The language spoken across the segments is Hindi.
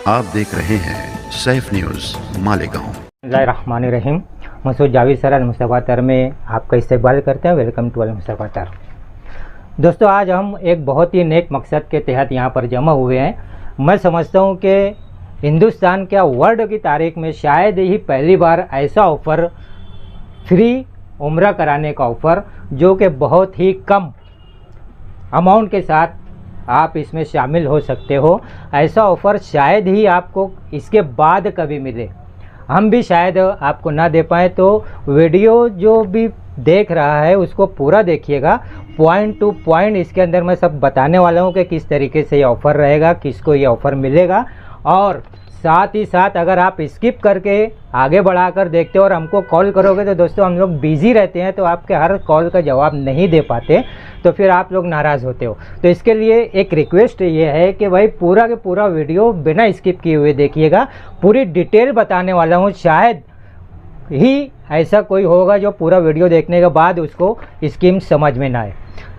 आप देख रहे हैं सैफ न्यूज़ मालेगांव। बिस्मिल्लाहिर्रहमानिर्रहीम। मसूद जावेद सर अल-मुस्तफ़ा में आपका इस्तकबाल करते हैं। वेलकम टू अल-मुस्तफ़ा। दोस्तों, आज हम एक बहुत ही नेक मकसद के तहत यहाँ पर जमा हुए हैं। मैं समझता हूँ कि हिंदुस्तान क्या वर्ल्ड की तारीख में शायद ही पहली बार ऐसा ऑफ़र, फ्री उम्रा कराने का ऑफ़र, जो कि बहुत ही कम अमाउंट के साथ आप इसमें शामिल हो सकते हो, ऐसा ऑफ़र शायद ही आपको इसके बाद कभी मिले। हम भी शायद आपको ना दे पाएँ, तो वीडियो जो भी देख रहा है उसको पूरा देखिएगा, पॉइंट टू पॉइंट इसके अंदर मैं सब बताने वाला हूँ कि किस तरीके से ये ऑफ़र रहेगा, किसको ये ऑफ़र मिलेगा। और साथ ही साथ अगर आप स्किप करके आगे बढ़ाकर देखते हो और हमको कॉल करोगे तो दोस्तों हम लोग बिज़ी रहते हैं, तो आपके हर कॉल का जवाब नहीं दे पाते, तो फिर आप लोग नाराज़ होते हो। तो इसके लिए एक रिक्वेस्ट ये है कि भाई पूरा के पूरा वीडियो बिना स्किप किए हुए देखिएगा। पूरी डिटेल बताने वाला हूँ, शायद ही ऐसा कोई होगा जो पूरा वीडियो देखने के बाद उसको स्कीम समझ में ना आए।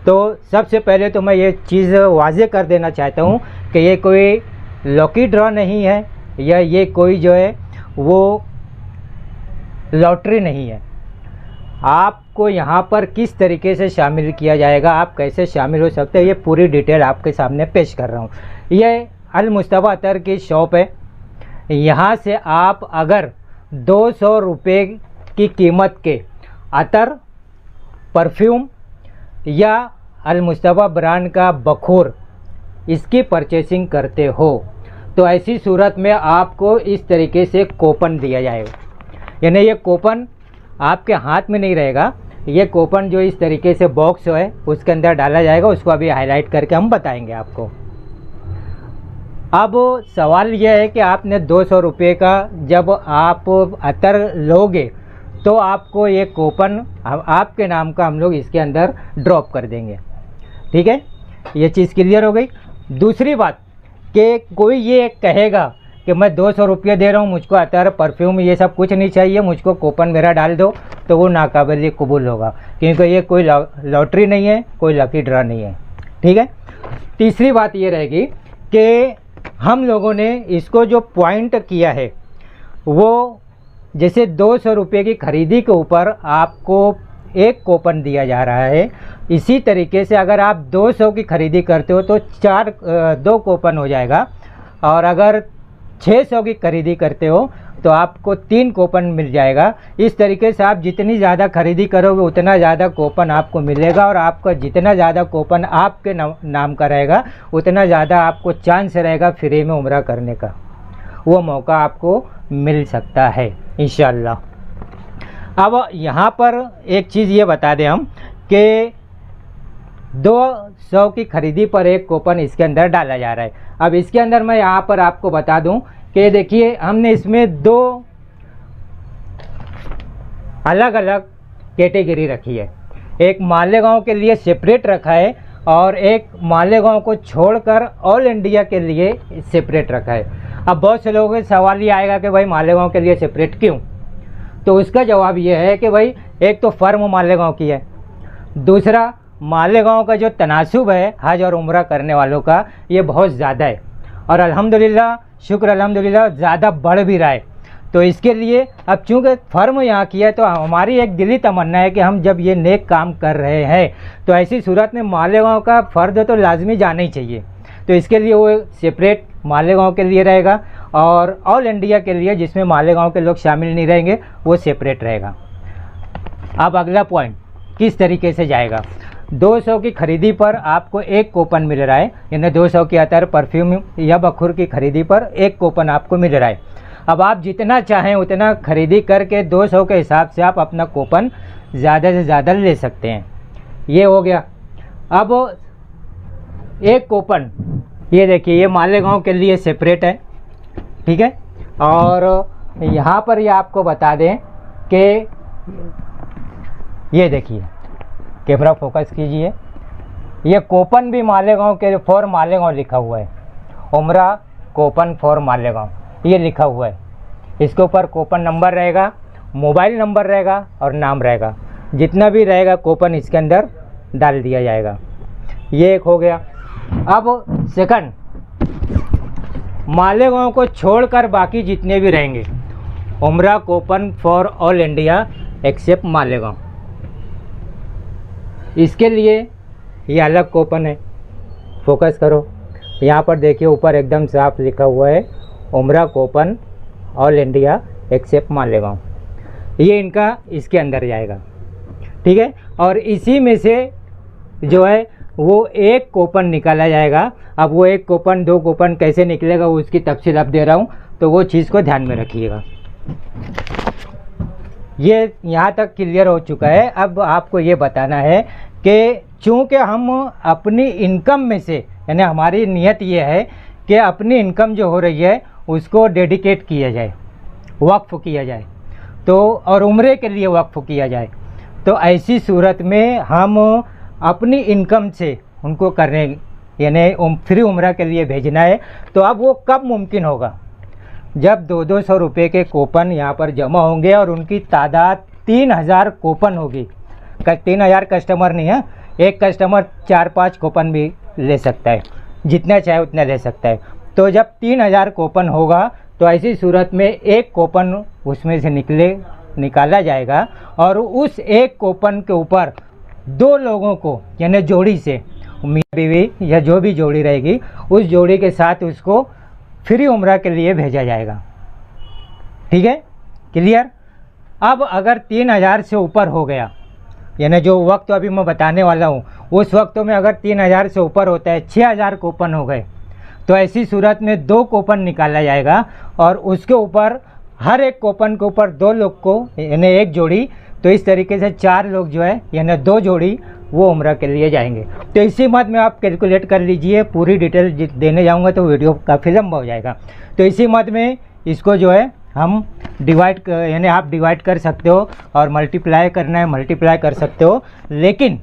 तो सबसे पहले तो मैं ये चीज़ वाज़े कर देना चाहता हूँ कि ये कोई लकी ड्रॉ नहीं है, या ये कोई जो है वो लॉटरी नहीं है। आपको यहाँ पर किस तरीके से शामिल किया जाएगा, आप कैसे शामिल हो सकते हैं, ये पूरी डिटेल आपके सामने पेश कर रहा हूँ। ये अल-मुस्तफ़ा अतर की शॉप है। यहाँ से आप अगर 200 रुपये की कीमत के अतर, परफ्यूम या अल-मुस्तफ़ा ब्रांड का बखूर इसकी परचेसिंग करते हो, तो ऐसी सूरत में आपको इस तरीके से कूपन दिया जाएगा। यानी ये कूपन आपके हाथ में नहीं रहेगा, ये कूपन जो इस तरीके से बॉक्स है उसके अंदर डाला जाएगा। उसको अभी हाईलाइट करके हम बताएंगे आपको। अब सवाल यह है कि आपने 200 रुपये का जब आप अतर लोगे तो आपको ये कूपन आपके नाम का हम लोग इसके अंदर ड्रॉप कर देंगे। ठीक है, ये चीज़ क्लियर हो गई। दूसरी बात कि कोई ये कहेगा कि मैं 200 रुपये दे रहा हूँ, मुझको अतर, परफ्यूम ये सब कुछ नहीं चाहिए, मुझको कूपन मेरा डाल दो, तो वो नाकाबिल कबूल होगा, क्योंकि ये कोई लॉटरी नहीं है, कोई लकी ड्रा नहीं है। ठीक है। तीसरी बात ये रहेगी कि हम लोगों ने इसको जो पॉइंट किया है वो जैसे 200 रुपये की खरीदी के ऊपर आपको एक कूपन दिया जा रहा है, इसी तरीके से अगर आप 200 की खरीदी करते हो तो 2 कूपन हो जाएगा, और अगर 600 की खरीदी करते हो तो आपको 3 कूपन मिल जाएगा। इस तरीके से आप जितनी ज़्यादा खरीदी करोगे उतना ज़्यादा कूपन आपको मिलेगा, और आपका जितना ज़्यादा कूपन आपके नाम का रहेगा उतना ज़्यादा आपको चांस रहेगा फ्री में उम्रा करने का। वो मौका आपको मिल सकता है इंशाअल्लाह। अब यहाँ पर एक चीज़ ये बता दें हम कि 200 की खरीदी पर एक कूपन इसके अंदर डाला जा रहा है। अब इसके अंदर मैं यहाँ पर आपको बता दूं कि देखिए हमने इसमें 2 अलग अलग कैटेगरी रखी है। एक मालेगांव के लिए सेपरेट रखा है और एक मालेगांव को छोड़कर ऑल इंडिया के लिए सेपरेट रखा है। अब बहुत से लोगों के सवाल ये आएगा कि भाई मालेगांव के लिए सेपरेट क्यों? तो उसका जवाब ये है कि भाई एक तो फर्म मालेगांव की है, दूसरा मालेगांव का जो तनासुब है हज और उम्रा करने वालों का ये बहुत ज़्यादा है, और अल्हम्दुलिल्लाह, शुक्र अल्हम्दुलिल्लाह ज़्यादा बढ़ भी रहा है। तो इसके लिए अब चूँकि फ़र्म यहाँ की है तो हमारी एक दिली तमन्ना है कि हम जब ये नेक काम कर रहे हैं तो ऐसी सूरत में मालेगांव का फ़र्द तो लाजमी जाना ही चाहिए। तो इसके लिए वो सेपरेट मालेगांव के लिए रहेगा, और ऑल इंडिया के लिए जिसमें मालेगांव के लोग शामिल नहीं रहेंगे वो सेपरेट रहेगा। अब अगला पॉइंट किस तरीके से जाएगा। 200 की खरीदी पर आपको एक कूपन मिल रहा है, यानी 200 की अतर, परफ्यूम या बखूर की खरीदी पर एक कूपन आपको मिल रहा है। अब आप जितना चाहें उतना खरीदी करके 200 के हिसाब से आप अपना कूपन ज़्यादा से ज़्यादा ले सकते हैं। ये हो गया। अब एक कूपन ये देखिए, ये मालेगांव के लिए सेपरेट है। ठीक है, और यहाँ पर ये आपको बता दें कि ये देखिए, कैमरा फोकस कीजिए, ये कूपन भी मालेगांव के फॉर मालेगांव लिखा हुआ है, उम्रा कूपन फॉर मालेगांव ये लिखा हुआ है। इसके ऊपर कूपन नंबर रहेगा, मोबाइल नंबर रहेगा और नाम रहेगा, जितना भी रहेगा कूपन इसके अंदर डाल दिया जाएगा। ये एक हो गया। अब सेकंड, मालेगांव को छोड़कर बाकी जितने भी रहेंगे, उम्रा coupon for all India accept Malegaon. इसके लिए ये अलग कूपन है। फोकस करो, यहाँ पर देखिए ऊपर एकदम साफ लिखा हुआ है उम्रा coupon all India accept Malegaon. ये इनका इसके अंदर जाएगा, ठीक है। और इसी में से जो है वो एक कूपन निकाला जाएगा। अब वो एक कूपन, दो कूपन कैसे निकलेगा उसकी तफसील अब दे रहा हूँ, तो वो चीज़ को ध्यान में रखिएगा। ये यहाँ तक क्लियर हो चुका है। अब आपको ये बताना है कि चूँकि हम अपनी इनकम में से, यानी हमारी नियत ये है कि अपनी इनकम जो हो रही है उसको डेडिकेट किया जाए, वक्फ किया जाए, तो और उम्रे के लिए वक्फ किया जाए। तो ऐसी सूरत में हम अपनी इनकम से उनको करने, यानी फ्री उम्रा के लिए भेजना है। तो अब वो कब मुमकिन होगा? जब 200 रुपये के कूपन यहाँ पर जमा होंगे और उनकी तादाद 3000 कूपन होगी। 3000 कस्टमर नहीं है, एक कस्टमर 4-5 कूपन भी ले सकता है, जितना चाहे उतना ले सकता है। तो जब 3000 कूपन होगा तो ऐसी सूरत में एक कूपन उसमें से निकाला जाएगा और उस एक कूपन के ऊपर 2 लोगों को, यानी जोड़ी से, मियाँ बीवी या जो भी जोड़ी रहेगी उस जोड़ी के साथ उसको फ्री उम्रा के लिए भेजा जाएगा। ठीक है, क्लियर। अब अगर 3000 से ऊपर हो गया, यानी जो वक्त अभी मैं बताने वाला हूँ उस वक्त में अगर 3000 से ऊपर होता है, 6000 कूपन हो गए, तो ऐसी सूरत में 2 कूपन निकाला जाएगा और उसके ऊपर हर एक कूपन के ऊपर 2 लोग को, यानी एक जोड़ी, तो इस तरीके से 4 लोग जो है यानी 2 जोड़ी वो उम्रा के लिए जाएंगे। तो इसी मत में आप कैलकुलेट कर लीजिए। पूरी डिटेल देने जाऊंगा तो वीडियो काफ़ी लंबा हो जाएगा। तो इसी मत में इसको जो है हम डिवाइड, यानी आप डिवाइड कर सकते हो और मल्टीप्लाई करना है मल्टीप्लाई कर सकते हो। लेकिन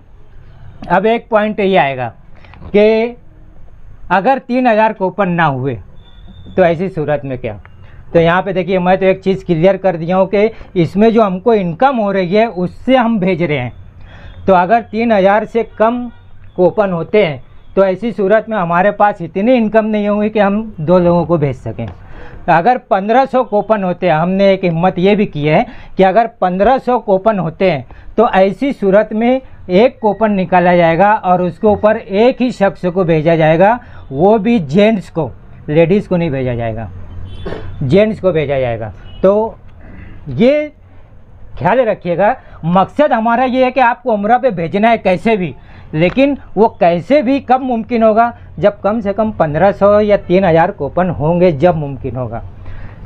अब एक पॉइंट ये आएगा कि अगर 3000 कूपन ना हुए तो ऐसी सूरत में क्या? तो यहाँ पे देखिए मैं तो एक चीज़ क्लियर कर दिया हूँ कि इसमें जो हमको इनकम हो रही है उससे हम भेज रहे हैं। तो अगर 3000 से कम कूपन होते हैं तो ऐसी सूरत में हमारे पास इतनी इनकम नहीं होगी कि हम 2 लोगों को भेज सकें। तो अगर 1500 कूपन होते हैं, हमने एक हिम्मत ये भी की है कि अगर 1500 कूपन होते हैं तो ऐसी सूरत में एक कूपन निकाला जाएगा और उसके ऊपर एक ही शख्स को भेजा जाएगा, वो भी जेंट्स को, लेडीज़ को नहीं भेजा जाएगा, जेंट्स को भेजा जाएगा। तो ये ख्याल रखिएगा, मकसद हमारा ये है कि आपको उम्रा पे भेजना है कैसे भी, लेकिन वो कैसे भी कब मुमकिन होगा? जब कम से कम 1500 या 3000 कूपन होंगे, जब मुमकिन होगा।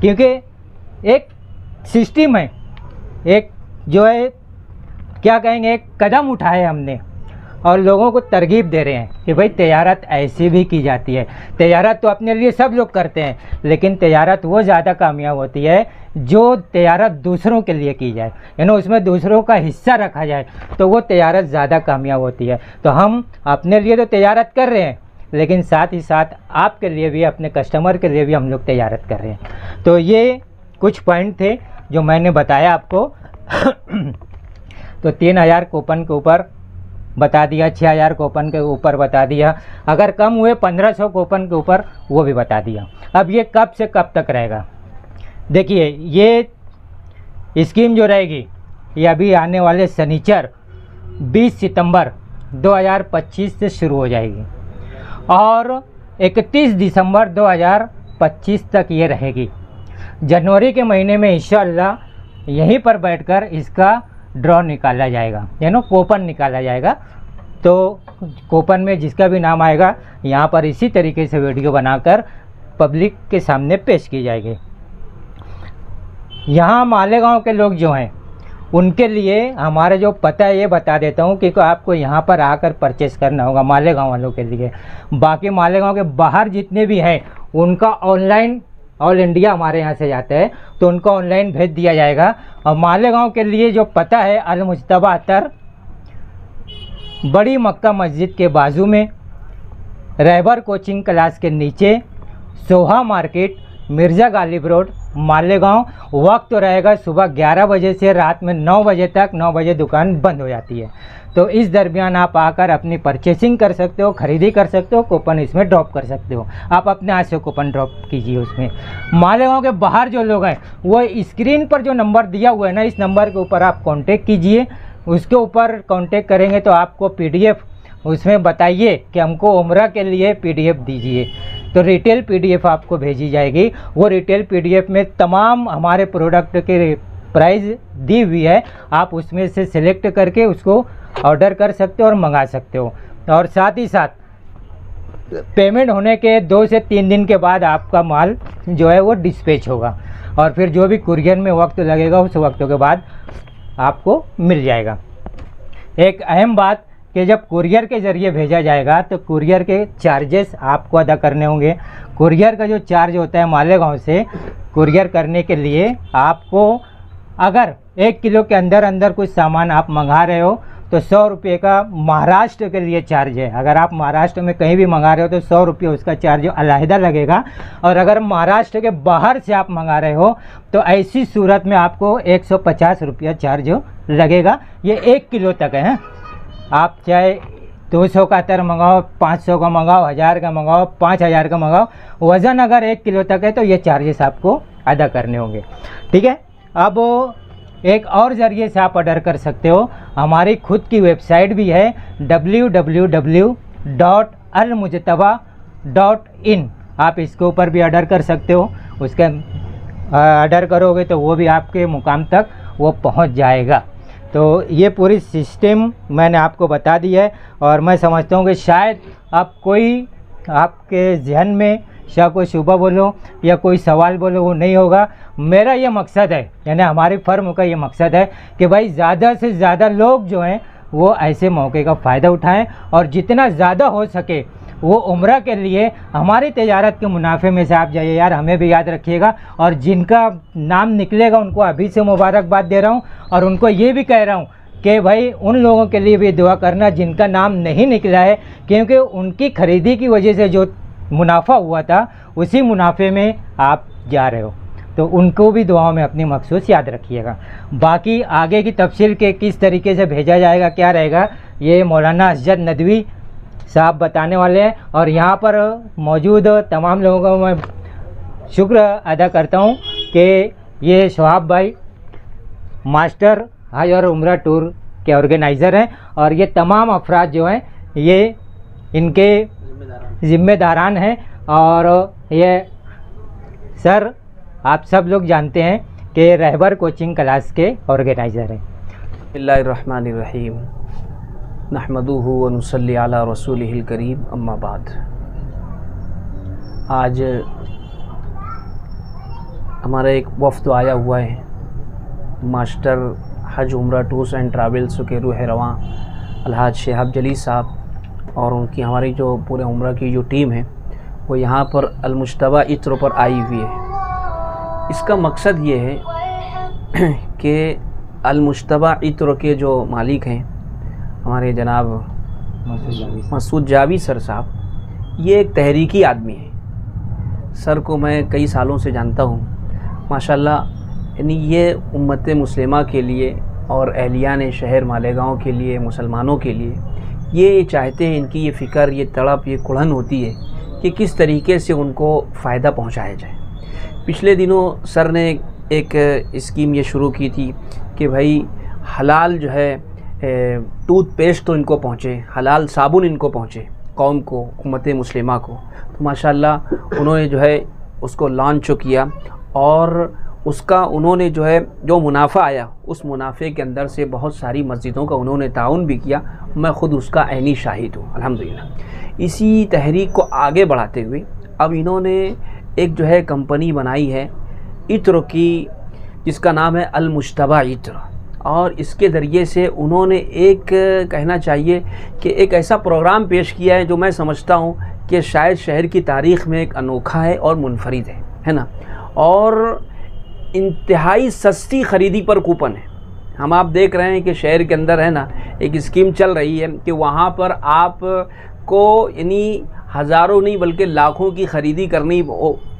क्योंकि एक सिस्टम है, एक जो है क्या कहेंगे, एक कदम उठाए हमने और लोगों को तरगीब दे रहे हैं कि भाई तजारत ऐसी भी की जाती है। तजारत तो अपने लिए सब लोग करते हैं, लेकिन तजारत वो ज़्यादा कामयाब होती है जो तजारत दूसरों के लिए की जाए, यानी उसमें दूसरों का हिस्सा रखा जाए, तो वो तजारत ज़्यादा कामयाब होती है। तो हम अपने लिए तो तजारत कर रहे हैं, लेकिन साथ ही साथ आपके लिए भी, अपने कस्टमर के लिए भी हम लोग तजारत कर रहे हैं। तो ये कुछ पॉइंट थे जो मैंने बताया आपको। तो 3000 कूपन के ऊपर बता दिया, 6000 कूपन के ऊपर बता दिया, अगर कम हुए 1500 कूपन के ऊपर वो भी बता दिया। अब ये कब से कब तक रहेगा? देखिए ये स्कीम जो रहेगी ये अभी आने वाले शनिचर 20 सितंबर 2025 से शुरू हो जाएगी और 31 दिसंबर 2025 तक ये रहेगी। जनवरी के महीने में इंशाअल्लाह यहीं पर बैठकर इसका ड्रॉ निकाला जाएगा, यानी कूपन निकाला जाएगा। तो कूपन में जिसका भी नाम आएगा यहाँ पर इसी तरीके से वीडियो बनाकर पब्लिक के सामने पेश की जाएगी। यहाँ मालेगांव के लोग जो हैं उनके लिए हमारा जो पता है ये बता देता हूँ कि आपको यहाँ पर आकर परचेस करना होगा मालेगांव वालों के लिए। बाकी मालेगांव के बाहर जितने भी हैं उनका ऑनलाइन, ऑल इंडिया हमारे यहाँ से जाता है तो उनको ऑनलाइन भेज दिया जाएगा। और मालेगांव के लिए जो पता है, अल मुज्तबा अतर, बड़ी मक्का मस्जिद के बाजू में, रहबर कोचिंग क्लास के नीचे, सोहा मार्केट, मिर्ज़ा गालिब रोड, मालेगांव। वक्त तो रहेगा सुबह 11 बजे से रात में 9 बजे तक। 9 बजे दुकान बंद हो जाती है। तो इस दरमियान आप आकर अपनी परचेसिंग कर सकते हो, ख़रीदी कर सकते हो, कूपन इसमें ड्रॉप कर सकते हो। आप अपने हाथ से कूपन ड्रॉप कीजिए उसमें। मालेगांव के बाहर जो लोग हैं वो स्क्रीन पर जो नंबर दिया हुआ है ना, इस नंबर के ऊपर आप कांटेक्ट कीजिए। उसके ऊपर कांटेक्ट करेंगे तो आपको PDF उसमें बताइए कि हमको उम्रा के लिए PDF दीजिए, तो रिटेल PDF आपको भेजी जाएगी। वो रिटेल PDF में तमाम हमारे प्रोडक्ट के प्राइस दी हुई है, आप उसमें से सिलेक्ट करके उसको ऑर्डर कर सकते हो और मंगा सकते हो। और साथ ही साथ पेमेंट होने के 2 से 3 दिन के बाद आपका माल जो है वो डिस्पैच होगा, और फिर जो भी कुरियर में वक्त लगेगा उस वक्त के बाद आपको मिल जाएगा। एक अहम बात कि जब कुरियर के ज़रिए भेजा जाएगा तो कुरियर के चार्जेस आपको अदा करने होंगे। कुरियर का जो चार्ज होता है मालेगांव से कुरियर करने के लिए, आपको अगर 1 किलो के अंदर अंदर कुछ सामान आप मंगा रहे हो तो 100 रुपये का महाराष्ट्र के लिए चार्ज है। अगर आप महाराष्ट्र में कहीं भी मंगा रहे हो तो 100 रुपये उसका चार्ज अलहदा लगेगा। और अगर महाराष्ट्र के बाहर से आप मंगा रहे हो तो ऐसी सूरत में आपको 150 रुपया चार्ज लगेगा। ये 1 किलो तक है। आप चाहे 200 का अतर मंगाओ, 500 का मंगाओ, 1000 का मंगाओ, 5000 का मंगाओ, वज़न अगर 1 किलो तक है तो ये चार्जेस आपको अदा करने होंगे। ठीक है। अब एक और ज़रिए से आप ऑर्डर कर सकते हो। हमारी खुद की वेबसाइट भी है www.almujtaba.in। आप इसके ऊपर भी ऑर्डर कर सकते हो। उसके ऑर्डर करोगे तो वो भी आपके मुकाम तक वो पहुंच जाएगा। तो ये पूरी सिस्टम मैंने आपको बता दी है, और मैं समझता हूँ कि शायद अब कोई आपके जहन में शक व शुबा बोलो या कोई सवाल बोलो वो नहीं होगा। मेरा ये मकसद है, यानी हमारी फर्म का ये मकसद है कि भाई ज़्यादा से ज़्यादा लोग जो हैं वो ऐसे मौके का फ़ायदा उठाएं, और जितना ज़्यादा हो सके वो उम्रा के लिए हमारी तजारत के मुनाफे में से आप जाइए। यार हमें भी याद रखिएगा, और जिनका नाम निकलेगा उनको अभी से मुबारकबाद दे रहा हूँ, और उनको ये भी कह रहा हूँ कि भाई उन लोगों के लिए भी दुआ करना जिनका नाम नहीं निकला है, क्योंकि उनकी ख़रीदी की वजह से जो मुनाफा हुआ था उसी मुनाफे में आप जा रहे हो, तो उनको भी दुआओं में अपनी मखसूस याद रखिएगा। बाकी आगे की तफसील के किस तरीके से भेजा जाएगा, क्या रहेगा, ये मौलाना असजद नदवी साहब बताने वाले हैं। और यहाँ पर मौजूद तमाम लोगों का मैं शुक्र अदा करता हूँ कि ये शोहाब भाई मास्टर हज और उम्रा टूर के ऑर्गेनाइज़र हैं, और ये तमाम अफराद जो हैं ये इनके ज़िम्मेदारान हैं। और ये सर आप सब लोग जानते हैं कि रहबर कोचिंग क्लास के ऑर्गेनाइज़र हैं। बिस्मिल्लाहिर्रहमानिर्रहीम, नहमदुहु व नुसल्ली अला रसूलिहिल करीम, अम्मा बाद। आज हमारा एक वफ़द आया हुआ है, मास्टर हज उम्रा टूर्स एंड ट्रैवल्स के रूह रवां अलहाज शहाब जली साहब, और उनकी हमारी जो पूरे उम्रा की जो टीम है वो यहाँ पर अलमुज्तबा इत्र पर आई हुई है। इसका मकसद ये है कि अलमुज्तबा इत्र के जो मालिक हैं हमारे जनाब मसूद जावी सर साहब, ये एक तहरीकी आदमी है। सर को मैं कई सालों से जानता हूँ माशाल्लाह, यानी ये उम्मत मुस्लिमा के लिए और अहलियान शहर मालेगांव के लिए, मुसलमानों के लिए ये चाहते हैं, इनकी ये फ़िक्र, ये तड़प, ये कुढ़न होती है कि किस तरीके से उनको फ़ायदा पहुंचाया जाए। पिछले दिनों सर ने एक स्कीम ये शुरू की थी कि भाई हलाल जो है टूथपेस्ट तो इनको पहुँचे, हलाल साबुन इनको पहुँचे कौम को, उम्मत मुस्लिमा को। तो माशाल्लाह उन्होंने जो है उसको लॉन्च किया, और उसका उन्होंने जो है जो मुनाफा आया उस मुनाफे के अंदर से बहुत सारी मस्जिदों का उन्होंने ताउन भी किया। मैं ख़ुद उसका ऐनी शाहिद हूँ अल्हम्दुलिल्लाह। इसी तहरीक को आगे बढ़ाते हुए अब इन्होंने एक जो है कंपनी बनाई है इत्र की, जिसका नाम है अलमुज्तबा इत्र, और इसके ज़रिए से उन्होंने एक कहना चाहिए कि एक ऐसा प्रोग्राम पेश किया है जो मैं समझता हूँ कि शायद शहर की तारीख़ में एक अनोखा है और मुनफरिद है ना। और इंतहाई सस्ती ख़रीदी पर कूपन है। हम आप देख रहे हैं कि शहर के अंदर है ना एक स्कीम चल रही है कि वहाँ पर आप को यानी हज़ारों नहीं बल्कि लाखों की ख़रीदी करनी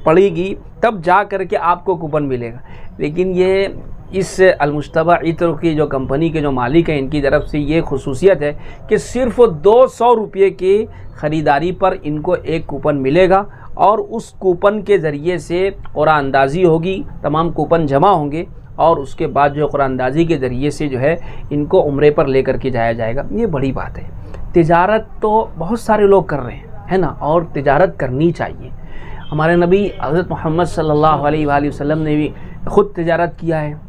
पड़ेगी तब जा कर के आपको कूपन मिलेगा। लेकिन ये इस अलमुश्तबा इत्र की जो कंपनी के जो मालिक हैं, इनकी तरफ से ये खुसूसियत है कि सिर्फ़ 200 रुपये की ख़रीदारी पर इनको एक कूपन मिलेगा और उस कूपन के ज़रिए से कुरान अंदाज़ी होगी, तमाम कूपन जमा होंगे और उसके बाद जो कुरान अंदाज़ी के ज़रिए से जो है इनको उम्रे पर लेकर के जाया जाएगा। ये बड़ी बात है। तिजारत तो बहुत सारे लोग कर रहे हैं, है ना, और तिजारत करनी चाहिए। हमारे नबी हज़रत मोहम्मद सल्लल्लाहु अलैहि वसल्लम ने भी ख़ुद तिजारत किया है,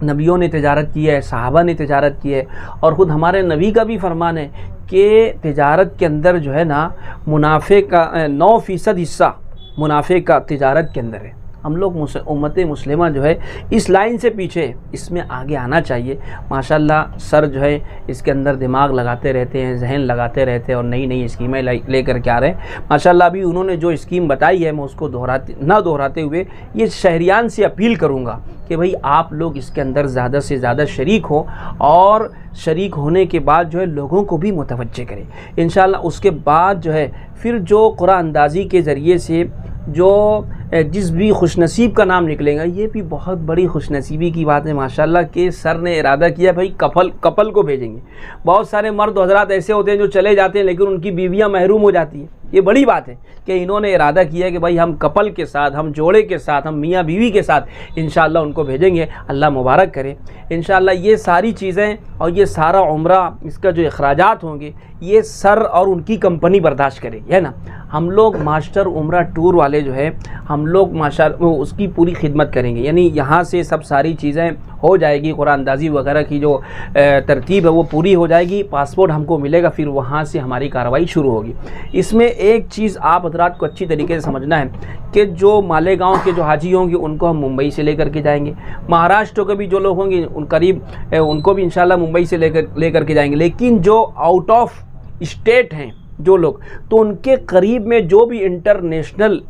नबियों ने तिजारत की है, सहाबा ने तिजारत की है और ख़ुद हमारे नबी का भी फरमान है कि तिजारत के अंदर जो है ना मुनाफे का 9% हिस्सा मुनाफे का तिजारत के अंदर है। हम लोग उम्मत मुस्लिमा जो है इस लाइन से पीछे, इसमें आगे आना चाहिए। माशाल्लाह सर जो है इसके अंदर दिमाग लगाते रहते हैं, जहन लगाते रहते हैं और नई नई स्कीमें लेकर के आ रहे हैं। माशाल्लाह अभी उन्होंने जो स्कीम बताई है मैं उसको दोहराते हुए ये शहरियान से अपील करूँगा कि भाई आप लोग इसके अंदर ज़्यादा से ज़्यादा शरीक हो और शरीक होने के बाद जो है लोगों को भी मुतवज्जे करें। इंशाअल्लाह उसके बाद जो है फिर जो कुरान अंदाज़ी के ज़रिए से जो जिस भी खुशनसीब का नाम निकलेगा, ये भी बहुत बड़ी खुशनसीबी की बात है माशाल्लाह कि सर ने इरादा किया भाई कपल को भेजेंगे। बहुत सारे मर्द हज़रात ऐसे होते हैं जो चले जाते हैं लेकिन उनकी बीवियां महरूम हो जाती हैं। ये बड़ी बात है कि इन्होंने इरादा किया कि भाई हम कपल के साथ, हम जोड़े के साथ, हम मियाँ बीवी के साथ इंशाअल्लाह उनको भेजेंगे। अल्लाह मुबारक करे। इंशाअल्लाह ये सारी चीज़ें और ये सारा उम्रा, इसका जो अखराजात होंगे ये सर और उनकी कंपनी बर्दाश्त करेगी, है ना। हम लोग मास्टर उम्रा टूर वाले जो है हम लोग माशाअल्लाह उसकी पूरी खिदमत करेंगे। यानी यहाँ से सब सारी चीज़ें हो जाएगी, कुरान अंदाज़ी वगैरह की जो तरतीब है वो पूरी हो जाएगी, पासपोर्ट हमको मिलेगा, फिर वहाँ से हमारी कार्रवाई शुरू होगी। इसमें एक चीज़ आप हज़रात को अच्छी तरीके से समझना है कि जो मालेगांव के जो हाजी होंगे उनको हम मुंबई से लेकर के जाएंगे, महाराष्ट्र के भी जो लोग होंगे उन करीब उनको भी इंशाल्लाह मुंबई से लेकर के जाएंगे। लेकिन जो आउट ऑफ स्टेट हैं जो लोग, तो उनके करीब में जो भी इंटरनेशनल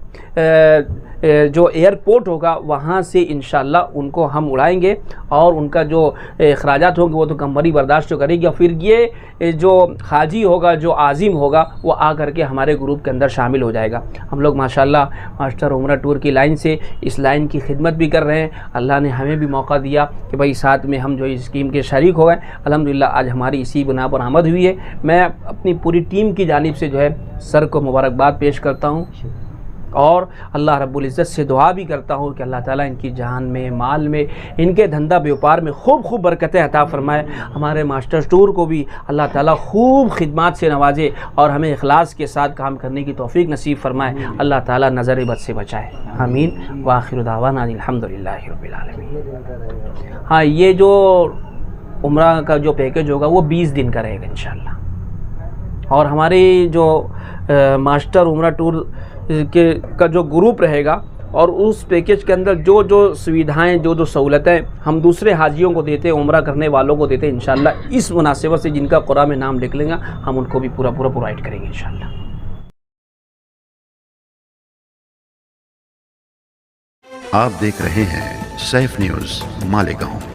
जो एयरपोर्ट होगा वहाँ से इंशाल्लाह उनको हम उड़ाएंगे और उनका जो अखराजात होंगे वो तो कंपनी बर्दाश्त करेगी। और फिर ये जो हाजी होगा, जो आज़िम होगा, वो आ करके हमारे ग्रुप के अंदर शामिल हो जाएगा। हम लोग माशाल्लाह मास्टर उम्रा टूर की लाइन से इस लाइन की खिदमत भी कर रहे हैं। अल्लाह ने हमें भी मौका दिया कि भाई साथ में हम जो इस स्कीम के शरीक हो गए। अल्हम्दुलिल्लाह आज हमारी इसी बिना पर आमद हुई है। मैं अपनी पूरी टीम की जानिब से जो है सर को मुबारकबाद पेश करता हूँ और अल्लाह रब्बुल इज़्ज़त से दुआ भी करता हूँ कि अल्लाह ताला इनकी जान में, माल में, इनके धंधा व्यापार में खूब बरकतें अता फ़रमाए। हमारे मास्टर टूर को भी अल्लाह ताला खूब खिदमत से नवाजे और हमें इखलास के साथ काम करने की तौफीक नसीब फ़रमाए। अल्लाह ताला नज़र बद से बचाए। आमीन व आखिर दावाना अल्हम्दुलिल्लाहि रब्बिल आलमीन। हाँ, ये जो उम्रा का जो पैकेज होगा वो 20 दिन का रहेगा इंशाअल्लाह। और हमारी जो मास्टर उम्रा टूर का जो ग्रुप रहेगा और उस पैकेज के अंदर जो जो सुविधाएं, जो जो सहूलतें हम दूसरे हाजियों को देते हैं, उम्रा करने वालों को देते हैं, इंशाअल्लाह इस मुनासिबत से जिनका कुरान में नाम लिख लेंगे हम उनको भी पूरा प्रोवाइड करेंगे इंशाअल्लाह। आप देख रहे हैं सैफ न्यूज़ मालेगांव।